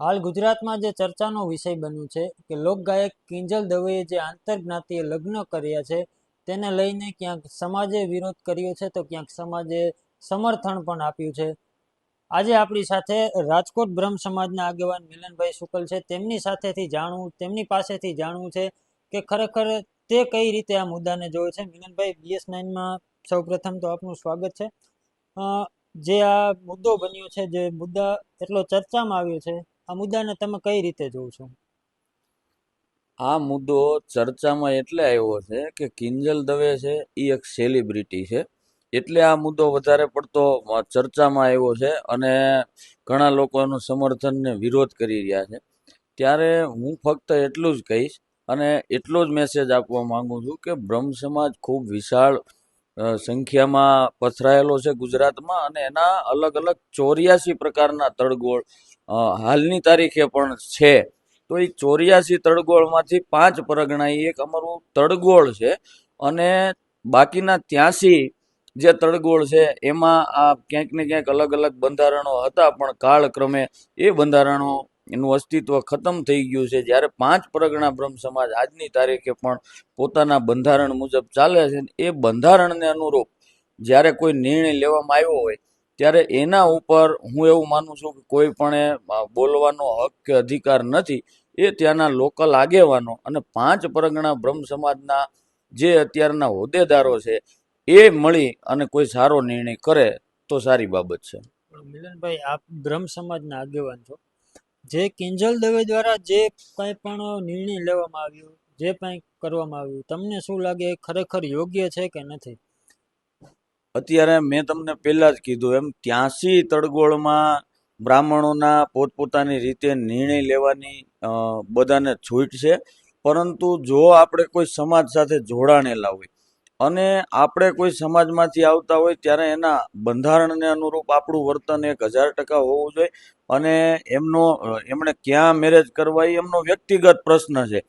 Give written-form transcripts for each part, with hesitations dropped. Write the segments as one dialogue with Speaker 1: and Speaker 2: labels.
Speaker 1: હાલ ગુજરાતમાં જે ચર્ચાનો વિષય બન્યું છે કે લોકગાયક કિંજલ દવેએ જે આંતરજ્ઞાતીય લગ્ન કર્યા છે તેને લઈને ક્યાંક સમાજે વિરોધ કર્યો છે તો ક્યાંક સમાજે સમર્થન પણ આપ્યું છે. આજે આપણી સાથે રાજકોટ બ્રહ્મ સમાજના આગેવાન મિલનભાઈ શુકલ છે. તેમની પાસેથી જાણવું છે કે ખરેખર તે કઈ રીતે આ મુદ્દાને જોવે છે. મિલનભાઈ, BS9માં સૌપ્રથમ તો આપનું સ્વાગત છે. જે આ મુદ્દો બન્યો છે, જે મુદ્દા એટલો ચર્ચામાં આવ્યો છે, આ મુદ્દાને તમે કઈ રીતે જોવો છો?
Speaker 2: આ મુદ્દો ચર્ચામાં એટલે આવ્યો છે કે કિંજલ દવે છે એ એક સેલિબ્રિટી છે, એટલે આ મુદ્દો વધારે પડતો ચર્ચામાં આવ્યો છે અને ઘણા લોકો એનું સમર્થન ને વિરોધ કરી રહ્યા છે. ત્યારે હું ફક્ત એટલું જ કહીશ અને એટલો જ મેસેજ આપવા માંગુ છું કે બ્રહ્મ સમાજ ખૂબ વિશાળ સંખ્યામાં પથરાયેલો છે ગુજરાતમાં, અને એના અલગ અલગ 84 પ્રકારના તળગોળ હાલની તારીખે પણ છે. તો એ 84 તળગોળમાંથી 5 પરગણા એ એક અમારું તળગોળ છે, અને બાકીના 83 જે તળગોળ છે એમાં આ ક્યાંક ને ક્યાંક અલગ અલગ બંધારણો હતા, પણ કાળક્રમે એ બંધારણો એનું અસ્તિત્વ ખતમ થઈ ગયું છે. જ્યારે 5 પરગણા બ્રહ્મ સમાજ આજની તારીખે પણ પોતાના બંધારણ મુજબ ચાલે છે. એ બંધારણને અનુરૂપ જ્યારે કોઈ નિર્ણય લેવામાં આવ્યો હોય ત્યારે એના ઉપર હું એવું માનું છું કે કોઈ પણ બોલવાનો હક કે અધિકાર નથી. એ ત્યાંના લોકલ આગેવાનો અને 5 પરગણા બ્રહ્મ સમાજના જે અત્યારના હોદ્દેદારો છે એ મળી અને કોઈ સારો નિર્ણય કરે તો સારી બાબત છે.
Speaker 1: મિલનભાઈ, આપ બ્રહ્મ સમાજના આગેવાન છો. જે કિંજલ દવે દ્વારા જે કંઈ પણ નિર્ણય લેવામાં આવ્યો, જે કંઈ કરવામાં આવ્યું, તમને શું લાગે ખરેખર યોગ્ય છે કે નથી?
Speaker 2: અત્યારે મેં તમને પહેલા જ કીધું એમ 83 તળગોળમાં બ્રાહ્મણોના પોતપોતાની રીતે નિર્ણય લેવાની બધાને છૂટ છે, પરંતુ જો આપણે કોઈ સમાજ સાથે જોડાણેલા હોય અને આપણે કોઈ સમાજમાંથી આવતા હોય ત્યારે એના બંધારણને અનુરૂપ આપણું વર્તન 1000% હોવું જોઈએ. અને એમણે ક્યાં મેરેજ કરવા એ એમનો વ્યક્તિગત પ્રશ્ન છે,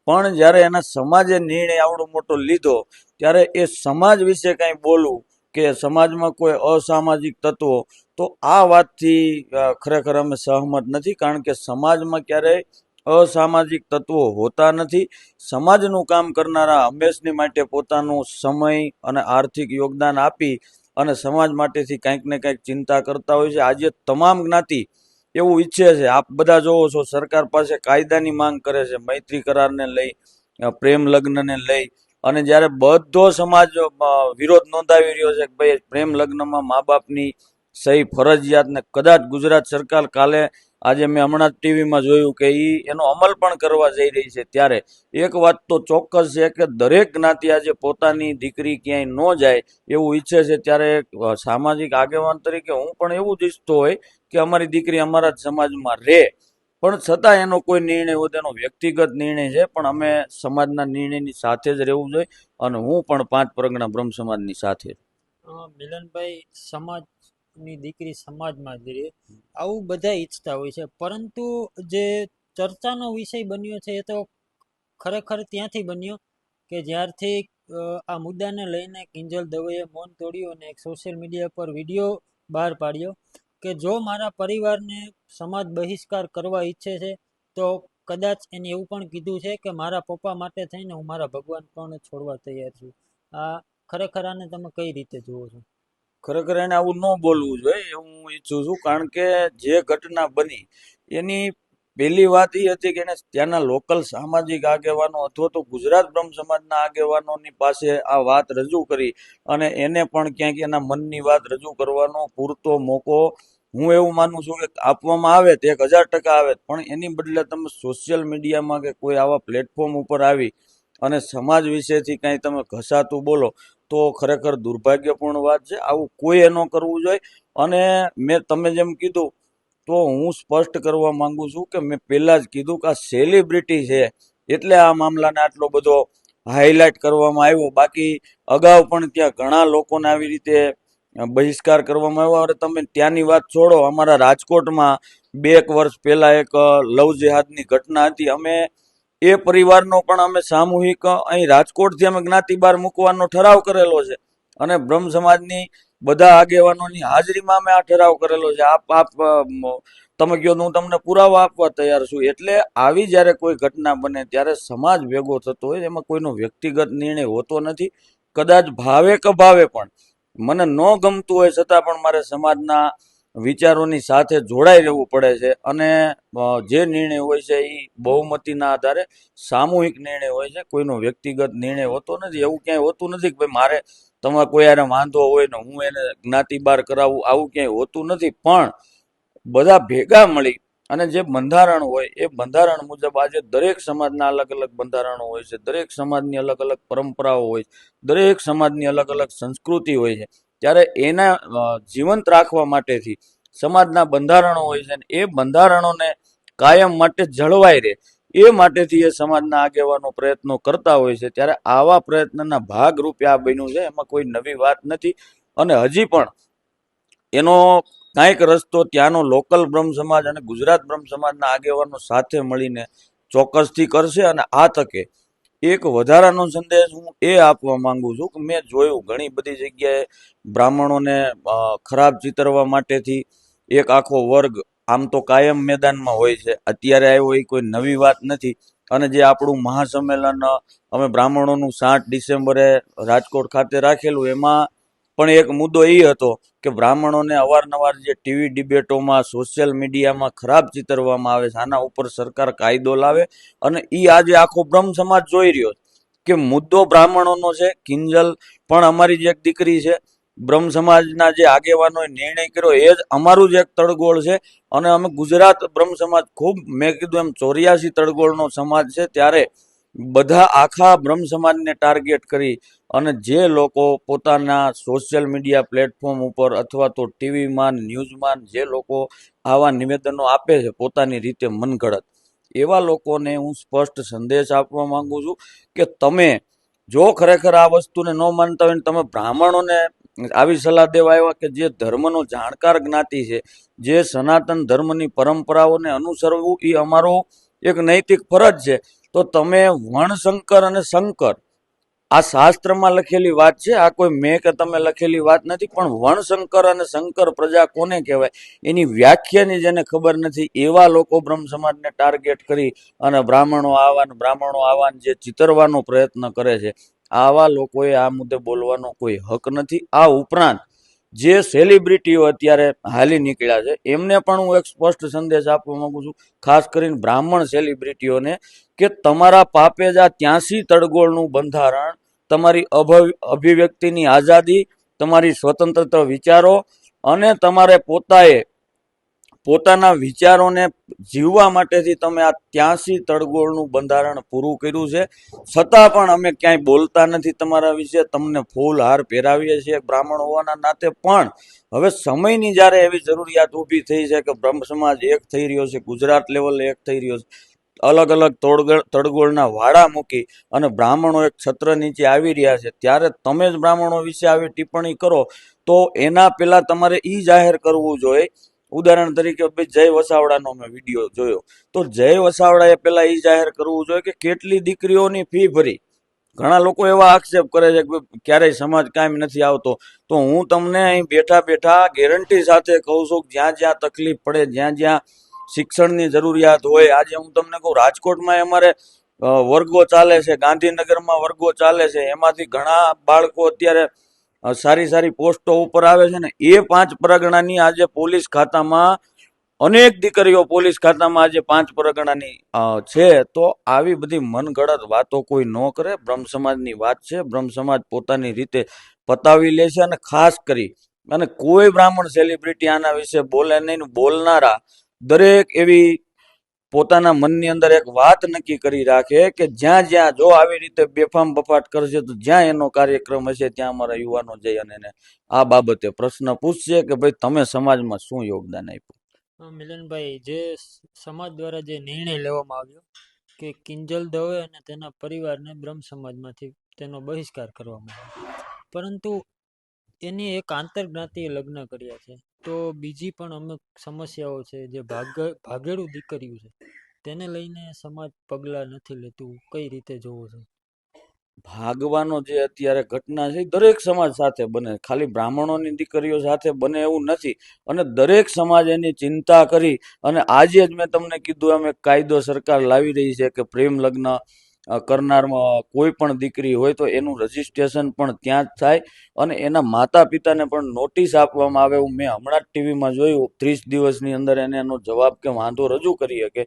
Speaker 2: પણ જ્યારે એના સમાજે નિર્ણય આવડો મોટો લીધો ત્યારે એ સમાજ વિશે કાંઈ બોલવું કે સમાજમાં કોઈ અસામાજિક તત્વો, તો આ વાતથી ખરેખર અમે સહમત નથી. કારણ કે સમાજમાં ક્યારેય અસામાજિક તત્વો હોતા નથી. સમાજનું કામ કરનારા હંમેશની માટે પોતાનું સમય અને આર્થિક યોગદાન આપી અને સમાજ માટેથી કંઈક ને કંઈક ચિંતા કરતા હોય છે. આજે તમામ જ્ઞાતિ એવું ઈચ્છે છે, આપ બધા જોવો છો, સરકાર પાસે કાયદાની માંગ કરે છે, મૈત્રી કરારને લઈ, પ્રેમ લગ્નને લઈ, અને જ્યારે બધો સમાજ વિરોધ નોંધાવી રહ્યો છે કે ભાઈ પ્રેમ લગ્નમાં મા બાપની સહી ફરજિયાત, ને કદાચ ગુજરાત સરકાર કાલે આજે મેં હમણાં જ ટીવીમાં જોયું કે એનો અમલ પણ કરવા જઈ રહી છે. ત્યારે એક વાત તો ચોક્કસ છે કે દરેક જ્ઞાતિ આજે પોતાની દીકરી ક્યાંય ન જાય એવું ઈચ્છે છે. ત્યારે સામાજિક આગેવાન તરીકે હું પણ એવું જ ઈચ્છતો હોય કે અમારી દીકરી અમારા જ સમાજમાં રહે, પણ છતાં એનો કોઈ નિર્ણય હોય તેનો વ્યક્તિગત નિર્ણય છે, પણ અમે સમાજના નિર્ણયની સાથે જ રહેવું જોઈએ અને હું પણ 5 પરગણા બ્રહ્મ સમાજની સાથે.
Speaker 1: મિલનભાઈ, સમાજની દીકરી સમાજમાં જ રહે, આવું બધા ઈચ્છતા હોય છે, પરંતુ જે ચર્ચાનો વિષય બન્યો છે એ તો ખરેખર ત્યાંથી બન્યો કે જ્યારથી આ મુદ્દાને લઈને કિંજલ દવેએ મૌન તોડ્યું અને એક સોશિયલ મીડિયા પર વિડીયો બહાર પાડ્યો કે જો મારા પરિવારને સમાજ બહિષ્કાર કરવા ઈચ્છે છે તો કદાચ એને એવું પણ કીધું છે કે મારા પપ્પા માટે થઈને હું મારા ભગવાન પણ છોડવા તૈયાર છું. આ ખરેખર આને તમે કઈ રીતે જુઓ છો?
Speaker 2: ખરેખર એને આવું ન બોલવું જોઈએ હું ઈચ્છું છું. કારણ કે જે ઘટના બની એની પહેલી વાત એ હતી કે એને ત્યાંના લોકલ સામાજિક આગેવાનો અથવા તો ગુજરાત બ્રહ્મ સમાજના આગેવાનોની પાસે આ વાત રજૂ કરી અને એને પણ ક્યાંક એના મનની વાત રજૂ કરવાનો પૂરતો મોકો હું એવું માનું છું કે આપવામાં આવે તો 1000% આવે, પણ એની બદલે તમે સોશિયલ મીડિયામાં કે કોઈ આવા પ્લેટફોર્મ ઉપર આવી અને સમાજ વિશેથી કાંઈ તમે ઘસાતું બોલો તો ખરેખર દુર્ભાગ્યપૂર્ણ વાત છે. આવું કોઈ ન કરવું જોઈએ. અને તમે જેમ કીધું તો હું સ્પષ્ટ કરવા માંગુ છું કે મેં પહેલા જ કીધું કે આ સેલિબ્રિટી છે એટલે આ મામલાને આટલો બધો હાઇલાઇટ કરવામાં આવ્યો. બાકી અગાઉ પણ ત્યાં ઘણા લોકોને આવી રીતે બહિષ્કાર કરવામાં આવ્યો. અને તમે ત્યાંની વાત છોડો, અમારા રાજકોટમાં 2 વર્ષ પહેલા એક લવ જેહાદની ઘટના હતી. અમે એ પરિવારનો પણ અમે સામૂહિક અહીં રાજકોટથી અમે જ્ઞાતિ બહાર મૂકવાનો ઠરાવ કરેલો છે અને બ્રહ્મ સમાજની બધા આગેવાનોની હાજરીમાં અમે આ ઠરાવ કરેલો છે. આપ તમે કહો તો હું તમને પુરાવા આપવા તૈયાર છું. એટલે આવી જ્યારે કોઈ ઘટના બને ત્યારે સમાજ ભેગો થતો હોય, એમાં કોઈનો વ્યક્તિગત નિર્ણય હોતો નથી. કદાચ ભાવે કે ભાવે પણ મને ન ગમતું હોય છતાં પણ મારે સમાજના વિચારોની સાથે જોડાઈ રહેવું પડે છે. અને જે નિર્ણય હોય છે એ બહુમતીના આધારે સામૂહિક નિર્ણય હોય છે, કોઈનો વ્યક્તિગત નિર્ણય હોતો નથી. એવું ક્યાંય હોતું નથી કે ભાઈ મારે તમારે કોઈ યારે વાંધો હોય ને હું એને જ્ઞાતિ બહાર કરાવું, આવું ક્યાંય હોતું નથી. પણ બધા ભેગા મળી અને જે બંધારણ હોય એ બંધારણ મુજબ આજે દરેક સમાજના અલગ અલગ બંધારણો હોય છે, દરેક સમાજની અલગ અલગ પરંપરાઓ હોય છે, દરેક સમાજની અલગ અલગ સંસ્કૃતિ હોય છે. ત્યારે એના જીવંત રાખવા માટેથી સમાજના બંધારણો હોય છે, એ બંધારણોને કાયમ માટે જળવાઈ રહે એ માટેથી એ સમાજના આગેવાનો પ્રયત્નો કરતા હોય છે. ત્યારે આવા પ્રયત્નના ભાગ રૂપે આ બન્યું છે, એમાં કોઈ નવી વાત નથી. અને હજી પણ એનો કાંઈક રસ્તો ત્યાંનો લોકલ બ્રહ્મ સમાજ અને ગુજરાત બ્રહ્મ સમાજના આગેવાનો સાથે મળીને ચોક્કસથી કરશે. અને આ તકે એક વધારાનો સંદેશ હું એ આપવા માંગુ છું કે મેં જોયું ઘણી બધી જગ્યાએ બ્રાહ્મણોને ખરાબ ચિતરવા માટેથી એક આખો વર્ગ આમ તો કાયમ મેદાનમાં હોય છે, અત્યારે આવ્યો એ કોઈ નવી વાત નથી. અને જે આપણું મહાસંમેલન અમે બ્રાહ્મણોનું 7 ડિસેમ્બરે રાજકોટ ખાતે રાખેલું, એમાં પણ એક મુદ્દો એ હતો કે બ્રાહ્મણોને અવારનવાર જે ટીવી ડિબેટોમાં સોશિયલ મીડિયામાં ખરાબ ચિતરવામાં આવે છે, આના ઉપર સરકાર કાયદો લાવે. અને એ આજે આખો બ્રહ્મ સમાજ જોઈ રહ્યો કે મુદ્દો બ્રાહ્મણોનો છે. કિંજલ પણ અમારી જે એક દીકરી છે, બ્રહ્મ સમાજના જે આગેવાનોએ નિર્ણય કર્યો એ જ અમારું જ એક તળગોળ છે. અને અમે ગુજરાત બ્રહ્મ સમાજ ખૂબ, મેં કીધું એમ 84 તળગોળનો સમાજ છે. ત્યારે બધા આખા બ્રહ્મ સમાજને ટાર્ગેટ કરી અને જે લોકો પોતાના સોશિયલ મીડિયા પ્લેટફોર્મ ઉપર અથવા તો ટીવીમાં ન્યૂઝમાં જે લોકો આવા નિવેદનો આપે છે પોતાની રીતે મનગળત, એવા લોકોને હું સ્પષ્ટ સંદેશ આપવા માંગુ છું કે તમે જો ખરેખર આ વસ્તુને ન માનતા હોય ને તમે બ્રાહ્મણોને આવી સલાહ દેવા આવ્યા કે જે ધર્મનો જાણકાર જ્ઞાતિ છે, જે સનાતન ધર્મની પરંપરાઓને અનુસરવું એ અમારો એક નૈતિક ફરજ છે, તો તમે વર્ણશંકર અને શંકર આ શાસ્ત્રમાં લખેલી વાત છે, આ કોઈ મેં કે તમે લખેલી વાત નથી. પણ વર્ણશંકર અને શંકર પ્રજા કોને કહેવાય એની વ્યાખ્યાની જેને ખબર નથી એવા લોકો બ્રહ્મ સમાજને ટાર્ગેટ કરી અને બ્રાહ્મણો આવાન જે ચિતરવાનો પ્રયત્ન કરે છે, આવા લોકોએ આ મુદ્દે બોલવાનો કોઈ હક નથી. આ ઉપરાંત જે સેલિબ્રિટીઓ અત્યારે હાલી નીકળ્યા છે એમને પણ હું એક સ્પષ્ટ સંદેશ આપવા માંગુ છું, ખાસ કરીને બ્રાહ્મણ સેલિબ્રિટીઓને, કે તમારા પાપેજા 83 તડગોળનું બંધારણ, તમારી અભિવ્યક્તિની આઝાદી, તમારી સ્વતંત્રતા વિચારો અને તમારે પોતાના વિચારોને જીવવા માટેથી તમે આ 83 તડગોળનું બંધારણ પૂરું કર્યું છે. છતાં પણ અમે ક્યાંય બોલતા નથી તમારા વિશે, તમને ફૂલ હાર પહેરાવીએ છીએ બ્રાહ્મણ હોવાના નાતે. પણ હવે સમયની જ્યારે એવી જરૂરિયાત ઊભી થઈ છે કે બ્રહ્મ સમાજ એક થઈ રહ્યો છે, ગુજરાત લેવલે એક થઈ રહ્યો છે, અલગ અલગ તડગોળના વાડા મૂકી અને બ્રાહ્મણો એક છત્ર નીચે આવી રહ્યા છે, ત્યારે તમે જ બ્રાહ્મણો વિશે આવી ટિપ્પણી કરો તો એના પહેલા તમારે ઈ જાહેર કરવું જોઈએ. ઉદાહરણ તરીકે ભાઈ જય વસાવડાનો મેં વિડીયો જોયો, તો જય વસાવડાએ પહેલા ઈ જાહેર કરવું જોઈએ કે કેટલી દીકરીઓની ફી ભરી. ઘણા લોકો એવા આક્ષેપ કરે છે કે ક્યારેય સમાજ કાયમ નથી આવતો, તો હું તમને અહીં બેઠા બેઠા ગેરંટી સાથે કહું છું જ્યાં જ્યાં તકલીફ પડે, જ્યાં જ્યાં શિક્ષણની જરૂરિયાત હોય, આજે હું તમને કહું રાજકોટમાં અમારે વર્ગો ચાલે છે, ગાંધીનગરમાં વર્ગો ચાલે છે, એમાંથી ઘણા બાળકો અત્યારે સારી સારી પોસ્ટો ઉપર આવે છે ને એ 5 પરગણાની આજે પોલીસ ખાતામાં અનેક દીકરીઓ પોલીસ ખાતામાં આજે 5 પરગણાની છે. તો આવી બધી મનગળત વાતો કોઈ ન કરે. બ્રહ્મ સમાજની વાત છે, બ્રહ્મ સમાજ પોતાની રીતે પતાવી લે છે. અને ખાસ કરી અને કોઈ બ્રાહ્મણ સેલિબ્રિટી આના વિશે બોલે નહીં. બોલનારા દરેક એવી પોતાના મનની અંદર એક વાત નક્કી કરી રાખે કે જ્યાં જ્યાં જો આવી રીતે બેફામ બફાટ કરશે તો જ્યાં એનો કાર્યક્રમ હશે ત્યાં અમારા યુવાનો જઈ અને એને આ બાબતે પ્રશ્ન પૂછશે કે ભાઈ તમે સમાજમાં શું યોગદાન આપ્યું.
Speaker 1: મિલનભાઈ, જે સમાજ દ્વારા જે નિર્ણય લેવામાં આવ્યો કે કિંજલ દવે અને તેના પરિવારને બ્રહ્મ સમાજમાંથી તેનો બહિષ્કાર કરવામાં આવ્યો, પરંતુ એની એક આંતરજ્ઞાતિએ લગ્ન કર્યા છે, તો બીજી પણ અમુક સમસ્યાઓ છે, જે ભાગેડુ દીકરીઓ છે, તેને લઈને સમાજ પગલાં નથી લેતું, કઈ રીતે જોવો છો?
Speaker 2: ભાગવાનો જે અત્યારે ઘટના છે એ દરેક સમાજ સાથે બને, ખાલી બ્રાહ્મણોની દીકરીઓ સાથે બને એવું નથી. અને દરેક સમાજ એની ચિંતા કરી અને આજે જ મેં તમને કીધું એમ એક કાયદો સરકાર લાવી રહી છે કે પ્રેમ લગ્ન કરનારમાં કોઈ પણ દીકરી હોય તો એનું રજીસ્ટ્રેશન પણ ત્યાં જ થાય અને એના માતા પિતાને પણ નોટિસ આપવામાં આવે. એવું મેં હમણાં જ ટીવીમાં જોયું, 30 દિવસની અંદર એને એનો જવાબ કે વાંધો રજૂ કરી શકે.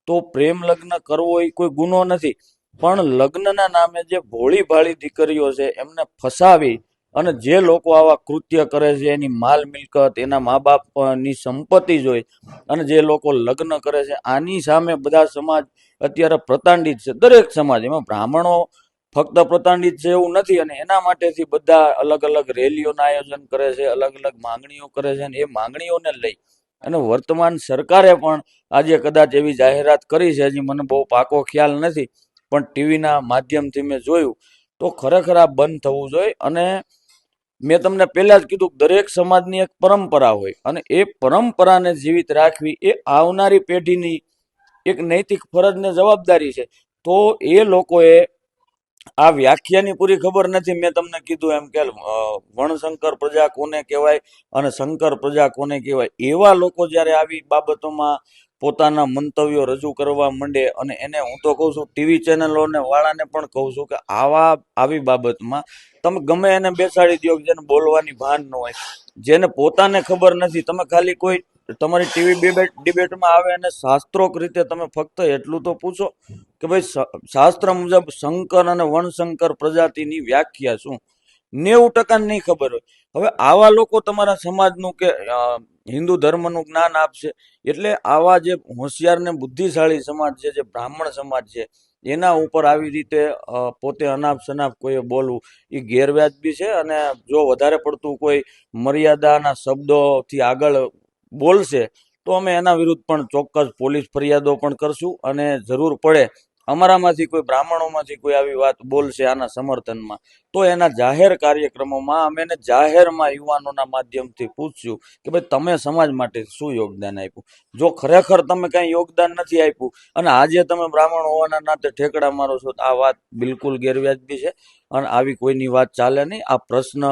Speaker 2: તો પ્રેમ લગ્ન કરવો એ કોઈ ગુનો નથી, પણ લગ્નના નામે જે ભોળી ભાળી દીકરીઓ છે એમને ફસાવી અને જે લોકો આવા કૃત્ય કરે છે એની માલ મિલકત, એના મા બાપની સંપત્તિ જોઈ અને જે લોકો લગ્ન કરે છે, આની સામે બધા સમાજ અત્યારે પ્રતાંડિત છે. દરેક સમાજ, એમાં બ્રાહ્મણો ફક્ત પ્રતાંડિત છે એવું નથી. અને એના માટેથી બધા અલગ અલગ રેલીઓના આયોજન કરે છે, અલગ અલગ માંગણીઓ કરે છે. અને એ માંગણીઓને લઈ અને વર્તમાન સરકારે પણ આજે કદાચ એવી જાહેરાત કરી છે, હજી મને બહુ પાકો ખ્યાલ નથી, પણ ટીવીના માધ્યમથી મેં જોયું તો ખરેખર આ બંધ થવું જોઈએ. અને મેં તમને પહેલા જ કીધું, દરેક સમાજની એક પરંપરા હોય અને એ પરંપરાને જીવિત રાખવી એ આવનારી પેઢીની એક નૈતિક ફરજ ને જવાબદારી છે. તો એ લોકોએ આ વ્યાખ્યાની પૂરી ખબર નથી. મેં તમને કીધું એમ કે વણશંકર પ્રજા કોને કહેવાય અને શંકર પ્રજા કોને કહેવાય, એવા લોકો જ્યારે આવી બાબતોમાં પોતાના મંતવ્યો રજૂ કરવા માંડે, અને એને હું તો કહું છું ટીવી ચેનલોને વાળાને પણ કહું છું કે આવી બાબતમાં તમે ગમે એને બેસાડી દો જેને બોલવાની ભાન ન હોય, જેને પોતાને ખબર નથી, તમે ખાલી કોઈ તમારી ટીવી ડિબેટમાં આવે અને શાસ્ત્રોક રીતે તમે ફક્ત એટલું તો પૂછો કે ભાઈ શાસ્ત્ર મુજબ શંકર અને વણશંકર પ્રજાતિની વ્યાખ્યા શું, 90% નહીં ખબર હોય. હવે આવા લોકો તમારા સમાજનું કે હિન્દુ ધર્મનું જ્ઞાન આપશે. એટલે આવા જે હોશિયાર ને બુદ્ધિશાળી સમાજ છે, જે બ્રાહ્મણ સમાજ છે, એના ઉપર આવી રીતે પોતે અનાપ શનાપ કોઈએ બોલવું એ ગેરવ્યાજબી છે. અને જો વધારે પડતું કોઈ મર્યાદાના શબ્દોથી આગળ બોલશે તો અમે એના વિરુદ્ધ પણ ચોક્કસ પોલીસ ફરિયાદો પણ કરશું. અને જરૂર પડે અમારામાંથી કોઈ બ્રાહ્મણોમાંથી કોઈ આવી વાત બોલશે આના સમર્થનમાં, તો એના જાહેર કાર્યક્રમોમાં અમે એને જાહેરમાં યુવાનોના માધ્યમથી પૂછશું કે ભાઈ તમે સમાજ માટે શું યોગદાન આપ્યું. જો ખરેખર તમે કાંઈ યોગદાન નથી આપ્યું અને આજે તમે બ્રાહ્મણ હોવાના નાતે ઠેકડા મારો છો, તો આ વાત બિલકુલ ગેરવ્યાજબી છે અને આવી કોઈની વાત ચાલે નહીં. આ પ્રશ્ન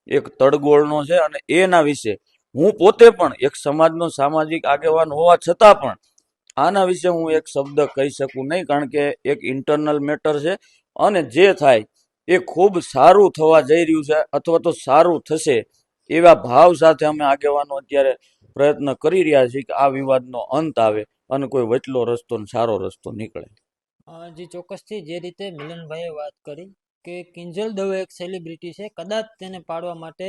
Speaker 2: એક તડગોળનો છે અને એના વિશે હું પોતે પણ એક સમાજનો સામાજિક આગેવાન હોવા છતાં પણ આના વિશે હું એક શબ્દ કહી શકું નહીં, કારણ કે એક ઇન્ટરનલ મેટર છે અને જે થાય એ ખૂબ સારું થવા જઈ રહ્યું છે અથવા તો સારું થશે એવા ભાવ સાથે અમે આગેવાનો અત્યારે પ્રયત્ન કરી રહ્યા છીએ કે આ વિવાદનો અંત આવે અને કોઈ વચલો રસ્તો ને સારો રસ્તો નીકળે.
Speaker 1: જી ચોક્કસથી, જે રીતે મિલનભાઈએ વાત કરી કે કિંજલ દવે એક સેલિબ્રિટી છે, કદાચ તેને પાડવા માટે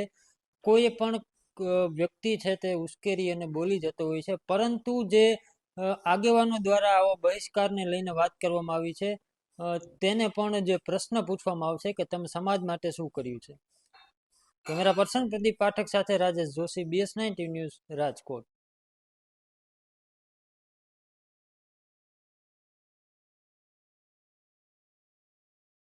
Speaker 1: કોઈ પણ વ્યક્તિ છે તે ઉશ્કેરી અને બોલી જતો હોય છે, પરંતુ જે આગેવાનો દ્વારા આવો બહિષ્કારને લઈને વાત કરવામાં આવી છે, તેને પણ જે પ્રશ્ન પૂછવામાં આવશે કે તમે સમાજ માટે શું કર્યું છે. કેમેરા પર્સન પ્રદીપ પાઠક સાથે રાજેશ જોશી, BS9 ન્યૂઝ, રાજકોટ.